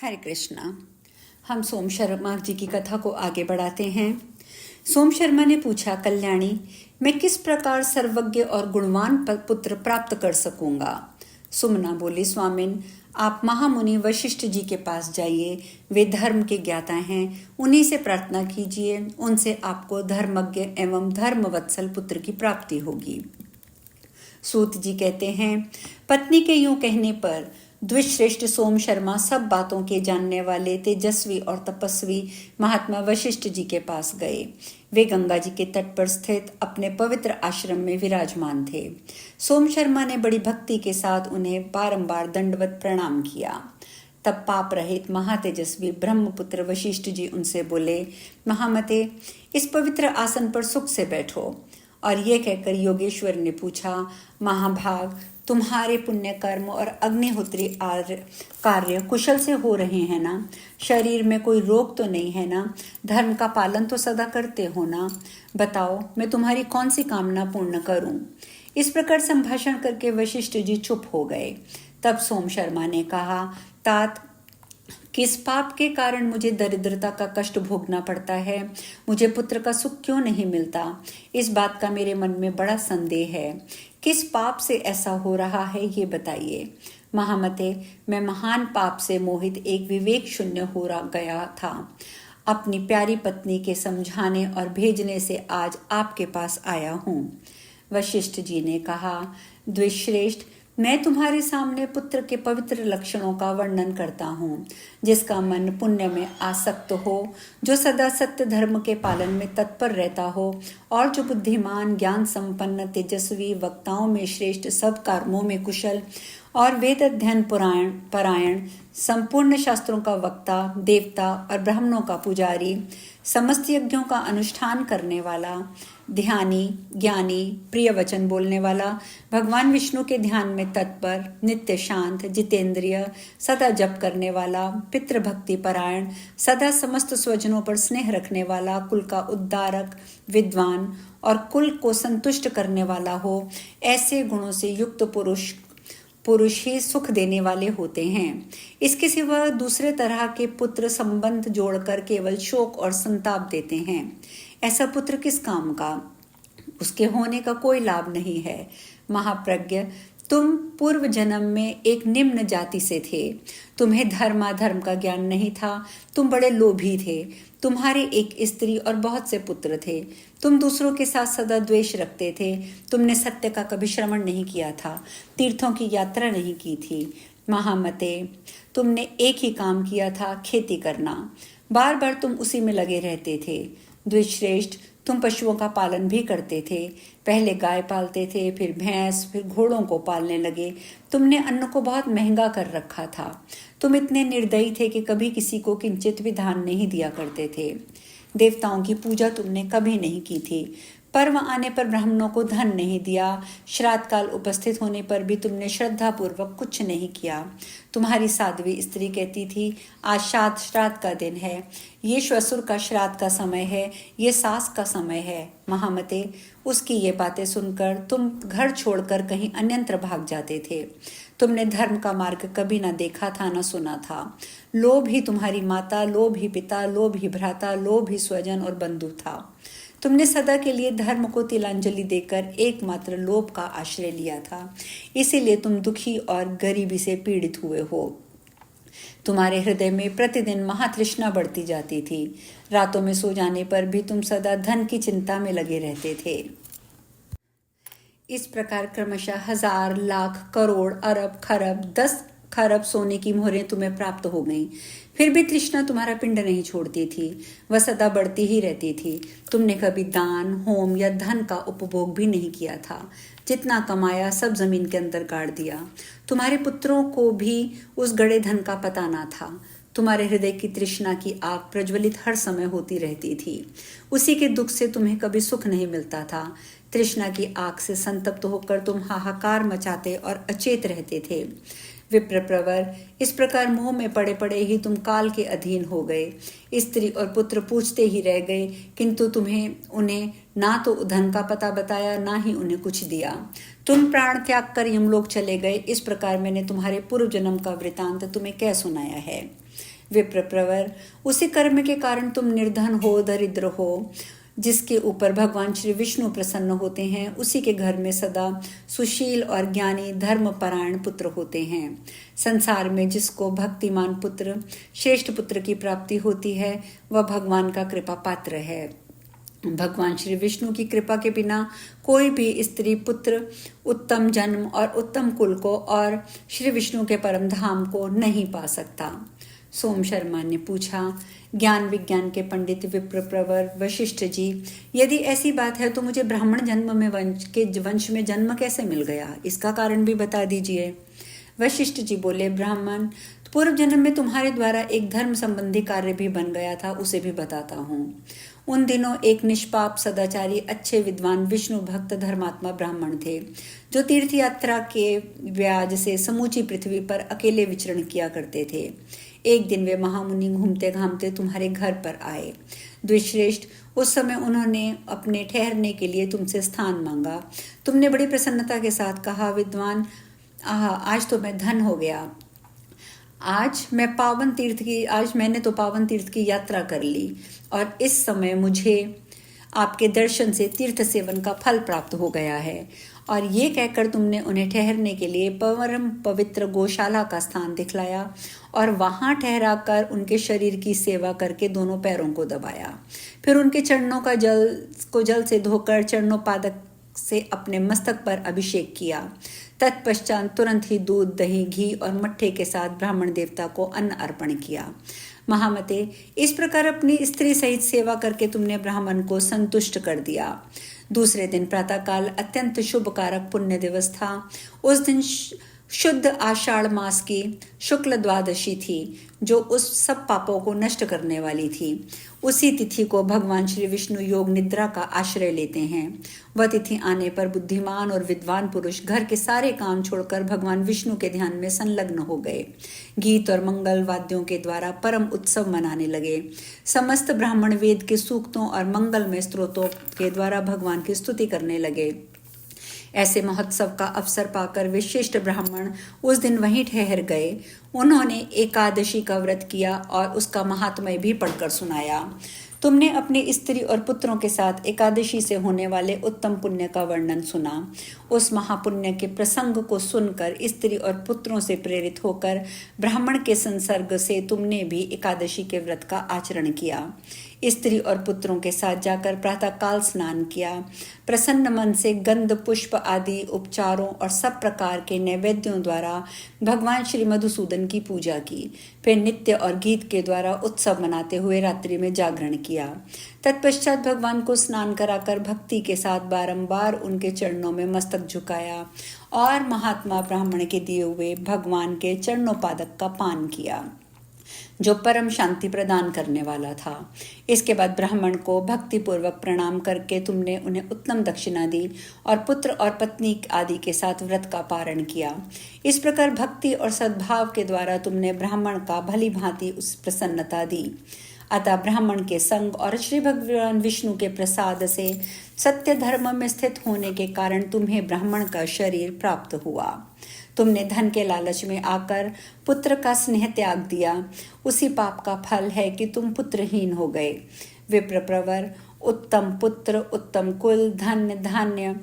हरे कृष्णा। हम सोम शर्मा जी की कथा को आगे बढ़ाते हैं। सोम शर्मा ने पूछा, कल्याणी, मैं किस प्रकार सर्वज्ञ और गुणवान पुत्र प्राप्त कर सकूंगा? सुमना बोली, स्वामिन, आप महामुनि वशिष्ठ जी के पास जाइए, वे धर्म के ज्ञाता हैं, उन्हीं से प्रार्थना कीजिए, उनसे आपको धर्मज्ञ एवं धर्मवत्सल पुत्र की प्राप्ति होगी। सूत जी कहते हैं, पत्नी के यूं कहने पर द्विश्रेष्ठ सोम शर्मा सब बातों के जानने वाले तेजस्वी और तपस्वी महात्मा वशिष्ठ जी के पास गए। वे गंगा जी के तट पर स्थित अपने पवित्र आश्रम में विराजमान थे। सोम शर्मा ने बड़ी भक्ति के साथ उन्हें बारंबार दंडवत प्रणाम किया। तब पाप रहित महातेजस्वी ब्रह्मपुत्र वशिष्ठ जी उनसे बोले, महामते, इस पवित्र आसन पर सुख से बैठो। और ये कहकर योगेश्वर ने पूछा, महाभाग, तुम्हारे पुण्य कर्म और अग्निहोत्री कार्य कुशल से हो रहे हैं ना? शरीर में कोई रोग तो नहीं है ना? धर्म का पालन तो सदा करते हो ना? बताओ, मैं तुम्हारी कौन सी कामना पूर्ण करूं? इस प्रकार संभाषण करके वशिष्ठ जी चुप हो गए। तब सोम शर्मा ने कहा, तात, किस पाप के कारण मुझे दरिद्रता का कष्ट भोगना पड़ता है? मुझे पुत्र का सुख क्यों नहीं मिलता? इस बात का मेरे मन में बड़ा संदेह है। किस पाप से ऐसा हो रहा है, ये बताइए। महामते, मैं महान पाप से मोहित एक विवेक शून्य हो गया था। अपनी प्यारी पत्नी के समझाने और भेजने से आज आपके पास आया हूँ। वशिष्ठ जी ने कहा, द्विश्रेष्ठ, मैं तुम्हारे सामने पुत्र के पवित्र लक्षणों का वर्णन करता हूँ। जिसका मन पुण्य में आसक्त हो, जो सदा सत्य धर्म के पालन में तत्पर रहता हो, और जो बुद्धिमान, ज्ञान संपन्न, तेजस्वी, वक्ताओं में श्रेष्ठ, सब कर्मों में कुशल और वेद अध्ययन परायण, संपूर्ण शास्त्रों का वक्ता, देवता और ब्राह्मणों का पुजारी, समस्त यज्ञों का अनुष्ठान करने वाला, ध्यानी, ज्ञानी, प्रिय वचन बोलने वाला, भगवान विष्णु के ध्यान में तत्पर, नित्य शांत, जितेंद्रिय, सदा जप करने वाला, पितृभक्ति परायण, सदा समस्त स्वजनों पर स्नेह रखने वाला, कुल का उद्धारक, विद्वान और कुल को संतुष्ट करने वाला हो, ऐसे गुणों से युक्त पुरुष ही सुख देने वाले होते हैं। इसके सिवा दूसरे तरह के पुत्र संबंध जोड़कर केवल शोक और संताप देते हैं। ऐसा पुत्र किस काम का? उसके होने का कोई लाभ नहीं है। महाप्रज्ञ, तुम पूर्व जन्म में एक निम्न जाति से थे। तुम्हें धर्माधर्म का ज्ञान नहीं था। तुम बड़े लोभी थे। तुम्हारी एक स्त्री और बहुत से पुत्र थे। तुम दूसरों के साथ सदा द्वेष रखते थे। तुमने सत्य का कभी श्रवण नहीं किया था, तीर्थों की यात्रा नहीं की थी। महामते, तुमने एक ही काम किया था, खेती करना। बार बार तुम उसी में लगे रहते थे। द्विश्रेष्ठ, तुम पशुओं का पालन भी करते थे। पहले गाय पालते थे, फिर भैंस, फिर घोड़ों को पालने लगे। तुमने अन्न को बहुत महंगा कर रखा था। तुम इतने निर्दयी थे कि कभी किसी को किंचित भी दान नहीं दिया करते थे। देवताओं की पूजा तुमने कभी नहीं की थी। पर्व आने पर ब्राह्मणों को धन नहीं दिया। श्राद्ध काल उपस्थित होने पर भी तुमने श्रद्धा पूर्वक कुछ नहीं किया। तुम्हारी साध्वी स्त्री कहती थी, आज श्राद्ध का दिन है, ये श्वशुर का श्राद्ध का समय है, ये सास का समय है। महामते, उसकी ये बातें सुनकर तुम घर छोड़कर कहीं अन्यत्र भाग जाते थे। तुमने धर्म का मार्ग कभी ना देखा था, ना सुना था। लोभ ही तुम्हारी माता, लोभ ही पिता, लोभ ही भ्राता, लोभ ही स्वजन और बंधु था। तुमने सदा के लिए धर्म को तिलांजलि देकर एकमात्र लोभ का आश्रय लिया था। इसीलिए तुम दुखी और गरीबी से पीड़ित हुए हो। तुम्हारे हृदय में प्रतिदिन महातृष्णा बढ़ती जाती थी। रातों में सो जाने पर भी तुम सदा धन की चिंता में लगे रहते थे। इस प्रकार क्रमशः 1000, लाख, करोड़, अरब, खरब, 10 खरब सोने की मोहरें तुम्हें प्राप्त हो गईं। फिर भी तृष्णा तुम्हारा पिंड नहीं छोड़ती थी, वह सदा बढ़ती ही रहती थी। तुमने कभी दान, होम या धन का उपभोग भी नहीं किया था। जितना कमाया सब जमीन के अंदर गाड़ दिया। तुम्हारे पुत्रों को भी उस गड़े धन का पता ना था। तुम्हारे हृदय की तृष्णा की आग प्रज्वलित हर समय होती रहती थी। उसी के दुख से तुम्हें कभी सुख नहीं मिलता था। तृष्णा की आग से संतप्त होकर तुम हाहाकार मचाते और अचेत रहते थे। विप्र प्रवर, इस प्रकार मोह में पड़े पड़े ही तुम काल के अधीन हो गए। स्त्री और पुत्र पूछते ही रह गए, किंतु तुम्हें उन्हें ना तो धन का पता बताया, ना ही उन्हें कुछ दिया। तुम प्राण त्याग कर यमलोक चले गए। इस प्रकार मैंने तुम्हारे पूर्व जन्म का वृतांत तुम्हें कह सुनाया है। विप्रप्रवर, उसी कर्म के कारण तुम निर्धन हो, दरिद्र हो। जिसके ऊपर भगवान श्री विष्णु प्रसन्न होते हैं, उसी के घर में सदा सुशील और ज्ञानी धर्मपरायण पुत्र होते हैं। संसार में जिसको भक्तिमान पुत्र, श्रेष्ठ पुत्र की प्राप्ति होती है, वह भगवान का कृपा पात्र है। भगवान श्री विष्णु की कृपा के बिना कोई भी स्त्री पुत्र उत्तम जन्म और उत्तम कुल को और श्री विष्णु के परम धाम को नहीं पा सकता। सोम शर्मा ने पूछा, ज्ञान विज्ञान के पंडित विप्रप्रवर वशिष्ठ जी, यदि ऐसी बात है तो मुझे ब्राह्मण जन्म में वंश में जन्म कैसे मिल गया? इसका कारण भी बता दीजिए। वशिष्ठ जी बोले, ब्राह्मण, पूर्व जन्म में तुम्हारे द्वारा एक धर्म संबंधी कार्य भी बन गया था, उसे भी बताता हूँ। उन दिनों एक निष्पाप सदाचारी अच्छे विद्वान विष्णु भक्त धर्मात्मा ब्राह्मण थे, जो तीर्थ यात्रा के व्याज से समूची पृथ्वी पर अकेले विचरण किया करते थे। एक दिन वे महामुनि घूमते घामते तुम्हारे घर पर आए। द्विश्रेष्ठ, उस समय उन्होंने अपने ठहरने के लिए तुमसे स्थान मांगा। तुमने बड़ी प्रसन्नता के साथ कहा, विद्वान, आज तो मैं धन हो गया। आज मैंने तो पावन तीर्थ की यात्रा कर ली और इस समय मुझे आपके दर्शन से तीर्थ सेवन का फल प्राप्त हो गया है। और ये कहकर तुमने उन्हें ठहरने के लिए परम पवित्र गौशाला का स्थान दिखलाया और वहां ठहराकर उनके शरीर की सेवा करके दोनों पैरों को दबाया। फिर उनके चरणों का जल से धोकर चरणोपादक से अपने मस्तक पर अभिषेक किया। तत्पश्चात तुरंत ही दूध, दही, घी और मट्ठे के साथ ब्राह्मण देवता को अन्न अर्पण किया। महामते, इस प्रकार अपनी स्त्री सहित सेवा करके तुमने ब्राह्मण को संतुष्ट कर दिया। दूसरे दिन प्रातःकाल अत्यंत शुभ कारक पुण्य दिवस था। उस दिन शुद्ध आषाढ़ मास की शुक्ल द्वादशी थी, जो उस सब पापों को नष्ट करने वाली थी। उसी तिथि को भगवान श्री विष्णु योग निद्रा का आश्रय लेते हैं। वह तिथि आने पर बुद्धिमान और विद्वान पुरुष घर के सारे काम छोड़कर भगवान विष्णु के ध्यान में संलग्न हो गए। गीत और मंगल वाद्यों के द्वारा परम उत्सव मनाने लगे। समस्त ब्राह्मण वेद के सूक्तों और मंगलमय स्तोत्रों के द्वारा भगवान की स्तुति करने लगे। ऐसे महोत्सव का अवसर पाकर विशिष्ट ब्राह्मण उस दिन वहीं ठहर गए। उन्होंने एकादशी का व्रत किया और उसका महात्म्य भी पढ़कर सुनाया। तुमने अपनी स्त्री और पुत्रों के साथ एकादशी से होने वाले उत्तम पुण्य का वर्णन सुना। उस महापुण्य के प्रसंग को सुनकर स्त्री और पुत्रों से प्रेरित होकर ब्राह्मण के संसर्ग से तुमने भी एकादशी के व्रत का आचरण किया। स्त्री और पुत्रों के साथ जाकर प्रातःकाल स्नान किया। प्रसन्न मन से गंध, पुष्प आदि उपचारों और सब प्रकार के नैवेद्यों द्वारा भगवान श्री मधुसूदन की पूजा की। फिर नित्य और गीत के द्वारा उत्सव मनाते हुए रात्रि में जागरण किया। तत्पश्चात भगवान को स्नान कराकर भक्ति के साथ बारंबार उनके चरणों में मस्तक झुकाया और महात्मा ब्राह्मण के दिए हुए भगवान के चरणोपादक का पान किया, जो परम शांति प्रदान करने वाला था। इसके बाद ब्राह्मण को भक्तिपूर्वक प्रणाम करके तुमने उन्हें उत्तम दक्षिणा दी और पुत्र और पत्नी आदि के साथ व्रत का पारण किया। इस प्रकार भक्ति और सद्भाव के द्वारा तुमने ब्राह्मण का भली भांति उस प्रसन्नता दी। अतः ब्राह्मण के संग और श्री भगवान विष्णु के प्रसाद से सत्य धर्म में स्थित होने के कारण तुम्हें ब्राह्मण का शरीर प्राप्त हुआ। तुमने धन के लालच में आकर पुत्र का स्नेह त्याग दिया। उसी पाप का फल है कि तुम पुत्रहीन हो गए। विप्रप्रवर, उत्तम पुत्र, उत्तम कुल, धन धान्य,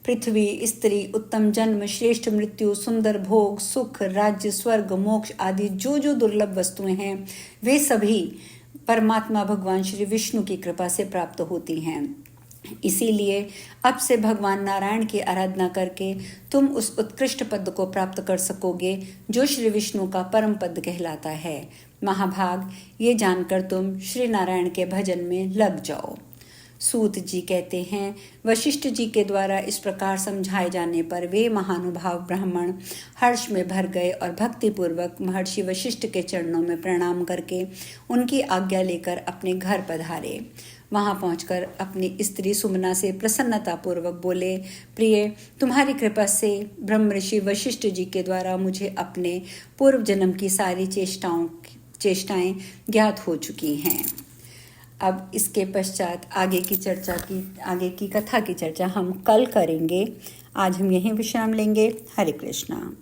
पृथ्वी, स्त्री, उत्तम जन्म, श्रेष्ठ मृत्यु, सुंदर भोग, सुख, राज्य, स्वर्ग, मोक्ष आदि जो जो दुर्लभ वस्तुएं हैं, वे सभी परमात्मा भगवान श्री विष्णु की कृपा से प्राप्त होती हैं। इसीलिए अब से भगवान नारायण की आराधना करके तुम उस उत्कृष्ट पद को प्राप्त कर सकोगे जो श्री विष्णु का परम पद कहलाता है। महाभाग, ये जानकर तुम श्री नारायण के भजन में लग जाओ। सूत जी कहते हैं, वशिष्ठ जी के द्वारा इस प्रकार समझाए जाने पर वे महानुभाव ब्राह्मण हर्ष में भर गए और भक्तिपूर्वक महर्षि वशिष्ठ के चरणों में प्रणाम करके उनकी आज्ञा लेकर अपने घर पधारे। वहां पहुंचकर अपनी स्त्री सुमना से प्रसन्नतापूर्वक बोले, प्रिय, तुम्हारी कृपा से ब्रह्म ऋषि वशिष्ठ जी के द्वारा मुझे अपने पूर्व जन्म की सारी चेष्टाएं ज्ञात हो चुकी हैं। अब इसके पश्चात आगे की कथा की चर्चा हम कल करेंगे। आज हम यहीं विश्राम लेंगे। हरे कृष्णा।